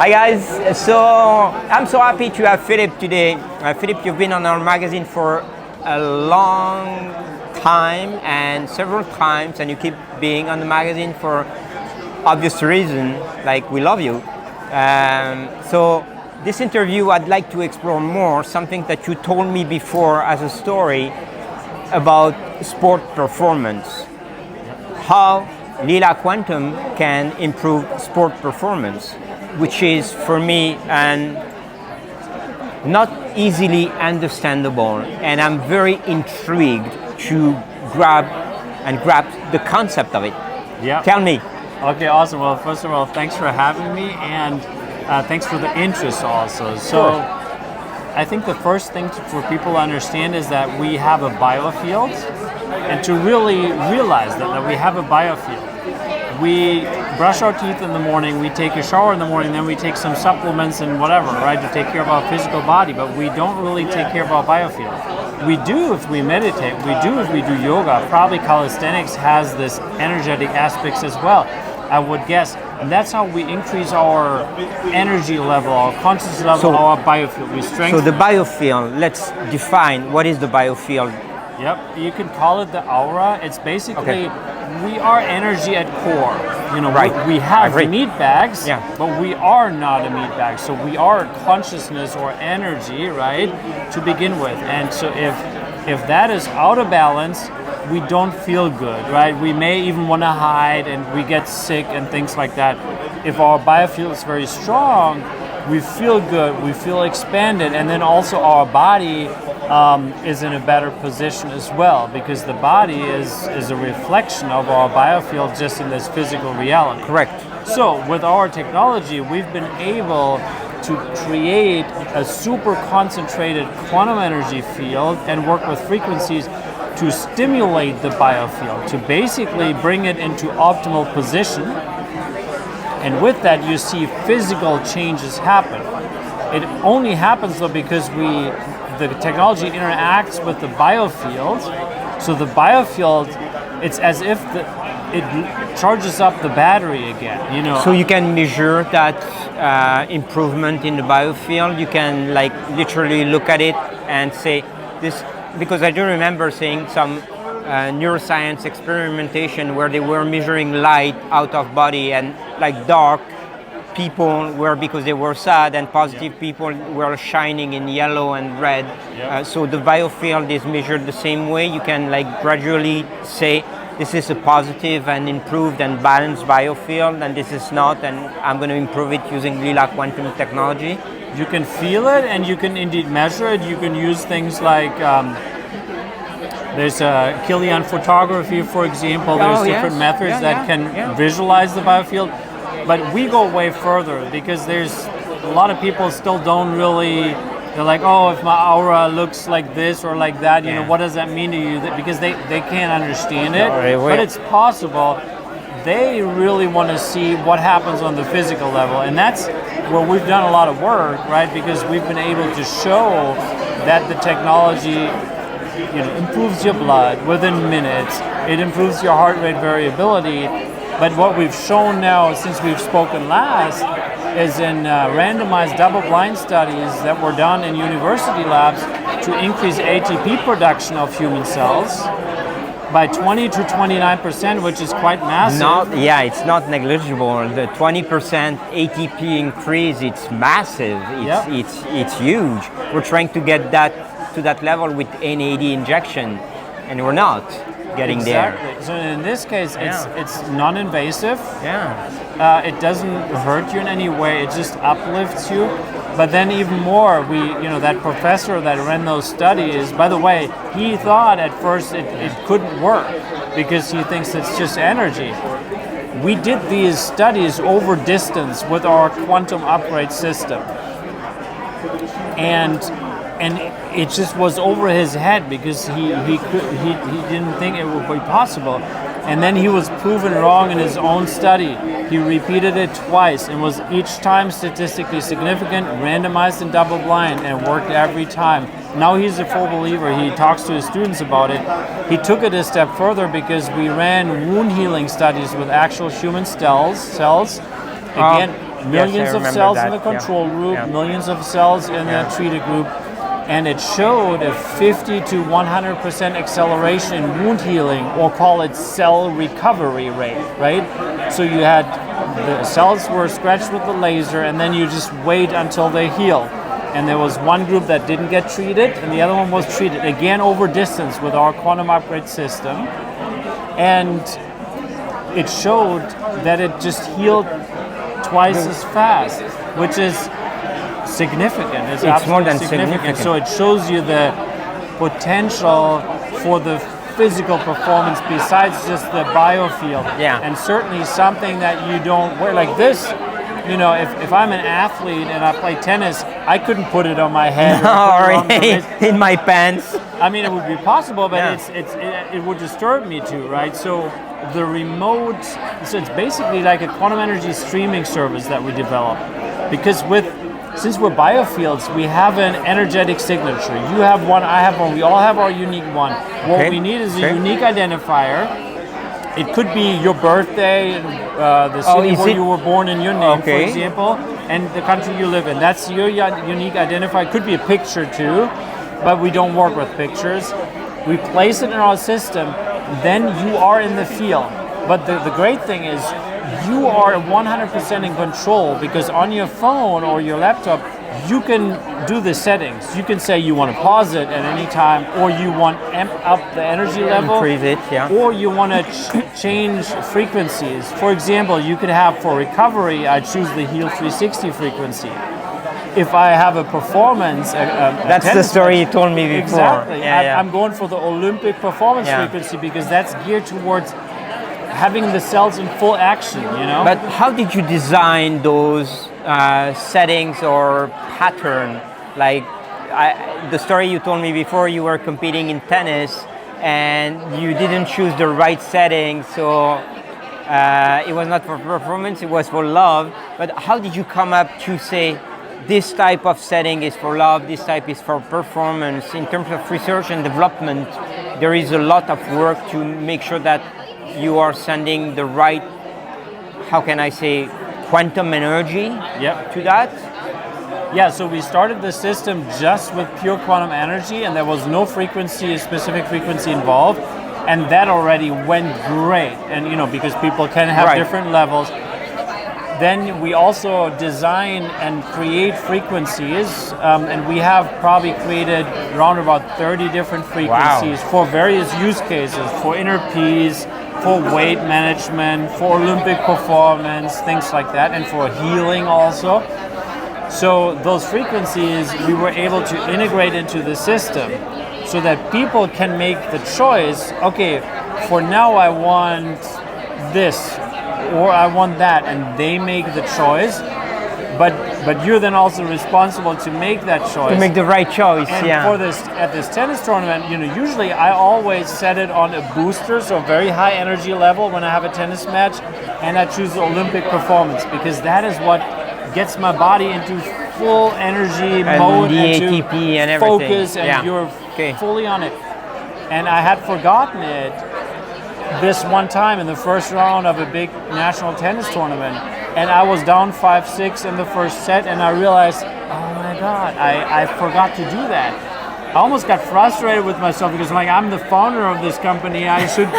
Hi guys, so I'm so happy to have Philipp today. Philipp, you've been on our magazine for a long time and several times, and you keep being on the magazine for obvious reason, like we love you. So this interview I'd like to explore more something that you told me before as a story about sport performance. How Leela Quantum can improve sport performance, which is for me not easily understandable, and I'm very intrigued to grasp the concept of it. Yeah. Tell me. Okay, awesome. Well, first of all, thanks for having me, and thanks for the interest also. So, I think the first thing for people to understand is that we have a biofield, and to really realize that we have a biofield. We brush our teeth in the morning, we take a shower in the morning, then we take some supplements and whatever, right, to take care of our physical body, but we don't really take care of our biofield. We do if we meditate, we do if we do yoga. Probably calisthenics has this energetic aspects as well, I would guess. And that's how we increase our energy level, our consciousness level, our biofield. We strengthen. So the biofield, let's define what is the biofield. Yep, you can call it the aura. It's basically, we are energy at core. You know, right. we have meat bags, but we are not a meat bag. So we are consciousness or energy, right, to begin with. And so if that is out of balance, we don't feel good, right? We may even want to hide, and we get sick and things like that. If our biofield is very strong, we feel good, we feel expanded, and then also our body is in a better position as well, because the body is a reflection of our biofield just in this physical reality. Correct. So with our technology, we've been able to create a super concentrated quantum energy field and work with frequencies to stimulate the biofield, to basically bring it into optimal position. And with that, you see physical changes happen. It only happens though because the technology interacts with the biofield. So the biofield, it's as if it charges up the battery again. You know. So you can measure that improvement in the biofield. You can like literally look at it and say this, because I do remember seeing some neuroscience experimentation where they were measuring light out of body, and like dark people were because they were sad, and positive people were shining in yellow and red. So the biofield is measured the same way. You can like gradually say this is a positive and improved and balanced biofield, and this is not, and I'm going to improve it using Leela Quantum technology. You can feel it, and you can indeed measure it. You can use things like there's Killian photography, for example. There's different methods that can visualize the biofield. But we go way further, because there's a lot of people still don't really, they're like, oh, if my aura looks like this or like that, you know, what does that mean to you? Because they can't understand it, but it's possible. They really want to see what happens on the physical level, and that's where we've done a lot of work, right? Because we've been able to show that the technology, you know, improves your blood within minutes. It improves your heart rate variability. But what we've shown now since we've spoken last is in randomized double-blind studies that were done in university labs to increase ATP production of human cells by 20 to 29%, which is quite massive. It's not negligible. The 20% ATP increase, it's massive. It's huge. We're trying to get that to that level with NAD injection, and we're not getting there. So in this case, it's non-invasive. It doesn't hurt you in any way. It just uplifts you. But then even more, that professor that ran those studies, by the way, he thought at first it couldn't work because he thinks it's just energy. We did these studies over distance with our quantum upgrade system. And it just was over his head because he didn't think it would be possible. And then he was proven wrong in his own study. He repeated it twice and was each time statistically significant, randomized and double blind, and worked every time. Now he's a full believer. He talks to his students about it. He took it a step further because we ran wound healing studies with actual human cells. Again, millions of cells in the control group, millions of cells in the treated group, and it showed a 50 to 100% acceleration in wound healing, or call it cell recovery rate, right? So you had the cells were scratched with the laser, and then you just wait until they heal. And there was one group that didn't get treated, and the other one was treated, again over distance with our quantum upgrade system. And it showed that it just healed twice as fast, which is significant. It's more than significant. So it shows you the potential for the physical performance besides just the biofield. And certainly something that you don't wear like this. You know, if I'm an athlete and I play tennis, I couldn't put it on my head or in my pants. I mean, it would be possible, but it would disturb me too, right? So the remote, so it's basically like a quantum energy streaming service that we developed. Because since we're biofields, we have an energetic signature. You have one, I have one, we all have our unique one. What we need is a unique identifier. It could be your birthday, the city where you were born in your name, for example, and the country you live in. That's your unique identifier. It could be a picture too, but we don't work with pictures. We place it in our system, then you are in the field. But the great thing is you are 100% in control, because on your phone or your laptop, you can do the settings. You can say you want to pause it at any time, or you want to amp up the energy level, increase it, or you want to change frequencies. For example, you could have for recovery, I choose the Heal 360 frequency. If I have a performance, that's the story you told me before. Exactly. I'm going for the Olympic performance frequency, because that's geared towards having the cells in full action, you know? But how did you design those settings or pattern? Like the story you told me before, you were competing in tennis and you didn't choose the right settings, so it was not for performance, it was for love. But how did you come up to say, this type of setting is for love, this type is for performance? In terms of research and development, there is a lot of work to make sure that you are sending the right, how can I say, quantum energy to that? Yeah, so we started the system just with pure quantum energy, and there was no frequency, specific frequency involved, and that already went great. And you know, because people can have different levels. Then we also design and create frequencies, and we have probably created around about 30 different frequencies for various use cases, for inner peace, for weight management, for Olympic performance, things like that, and for healing also. So those frequencies we were able to integrate into the system so that people can make the choice, okay, for now I want this, or I want that, and they make the choice. But you're then also responsible to make that choice. To make the right choice, and for this, at this tennis tournament, you know, usually I always set it on a booster, so very high energy level when I have a tennis match, and I choose the Olympic performance, because that is what gets my body into full energy mode, the and ATP and everything. Focus, and you're fully on it. And I had forgotten it this one time in the first round of a big national tennis tournament, and I was down 5-6 in the first set, and I realized, oh my God, I forgot to do that. I almost got frustrated with myself, because I'm the founder of this company, I should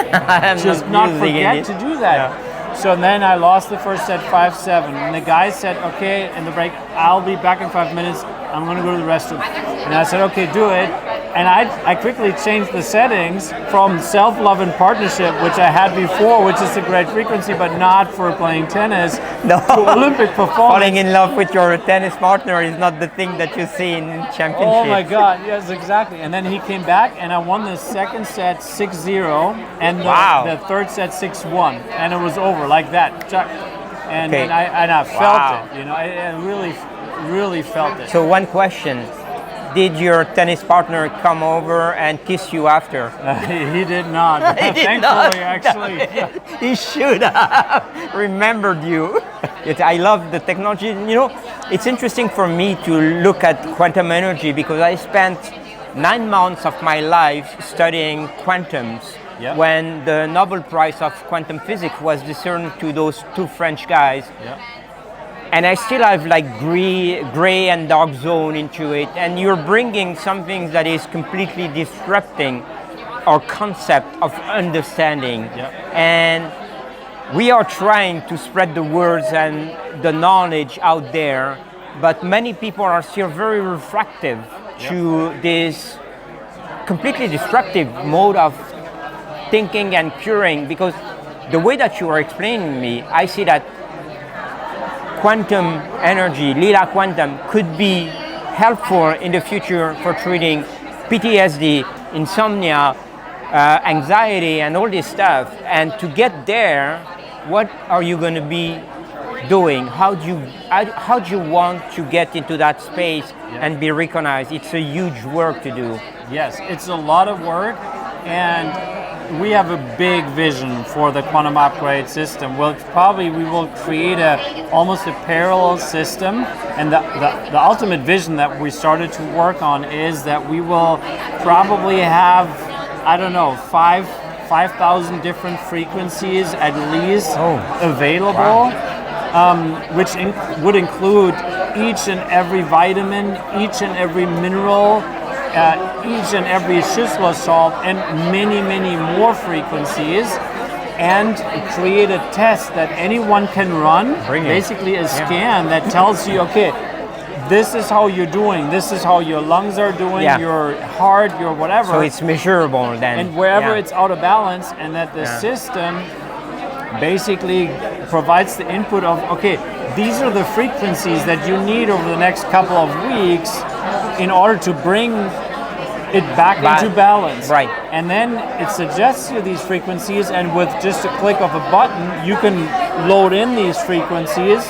just not forget to do that. So then I lost the first set 5-7, and the guy said, okay, in the break, I'll be back in 5 minutes, I'm gonna go to the restroom. And I said, okay, do it. And I quickly changed the settings from self-love and partnership, which I had before, which is a great frequency, but not for playing tennis, to Olympic performance. Falling in love with your tennis partner is not the thing that you see in championships. Oh my God, yes, exactly. And then he came back, and I won the second set 6-0, and the third set 6-1, and it was over like that. And I felt it, you know, I really felt it. So one question. Did your tennis partner come over and kiss you after? He did not. Thankfully, actually. He should have remembered you. I love the technology. You know, it's interesting for me to look at quantum energy, because I spent 9 months of my life studying quantums when the Nobel Prize of Quantum Physics was discerned to those two French guys. and I still have like gray and dark zone into it, and you're bringing something that is completely disrupting our concept of understanding. And we are trying to spread the words and the knowledge out there, but many people are still very refractive to this completely destructive mode of thinking and curing, because the way that you are explaining me, I see that quantum energy, Leela Quantum, could be helpful in the future for treating PTSD, insomnia, anxiety, and all this stuff. And to get there, what are you going to be doing? How do you want to get into that space and be recognized? It's a huge work to do. Yes, it's a lot of work, and we have a big vision for the quantum upgrade system. We will create almost a parallel system, and the ultimate vision that we started to work on is that we will probably have, I don't know, 5,000 different frequencies at least available, which would include each and every vitamin, each and every mineral, each and every Schiffler salt, and many, many more frequencies, and create a test that anyone can run, basically a scan that tells you, okay, this is how you're doing, this is how your lungs are doing, your heart, your whatever. So it's measurable then. And wherever it's out of balance, and that the system basically provides the input of, okay, these are the frequencies that you need over the next couple of weeks in order to bring it back into balance. Right. And then it suggests you these frequencies, and with just a click of a button, you can load in these frequencies,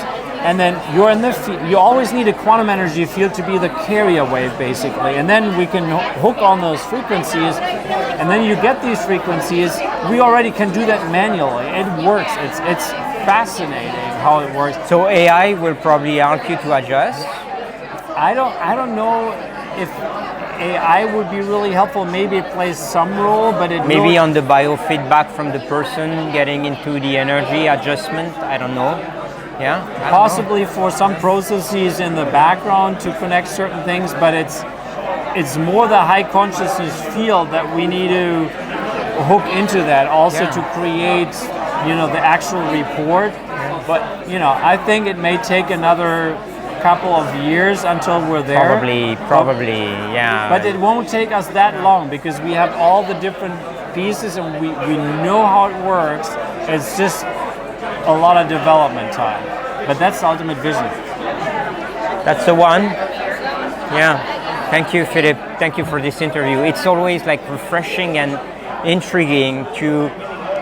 and then you're in the field. You always need a quantum energy field to be the carrier wave, basically. And then we can hook on those frequencies, and then you get these frequencies. We already can do that manually. It works. It's fascinating how it works. So AI will probably help you to adjust? I don't know if AI would be really helpful. Maybe it plays some role, but it maybe on the biofeedback from the person getting into the energy adjustment. I don't know. Yeah, possibly for some processes in the background to connect certain things, but it's more the high consciousness field that we need to hook into that also to create, the actual report. But I think it may take another couple of years until we're there. Probably, yeah. But it won't take us that long, because we have all the different pieces, and we know how it works. It's just a lot of development time. But that's the ultimate vision. That's the one. Yeah. Thank you, Philipp. Thank you for this interview. It's always like refreshing and intriguing to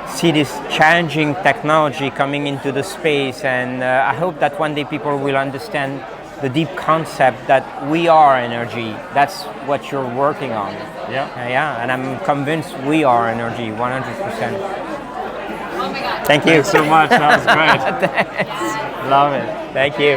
see this challenging technology coming into the space, and I hope that one day people will understand the deep concept that we are energy. That's what you're working on. And I'm convinced we are energy, 100%. Thank you. Thanks so much. That was great. Thanks. Love it. Thank you.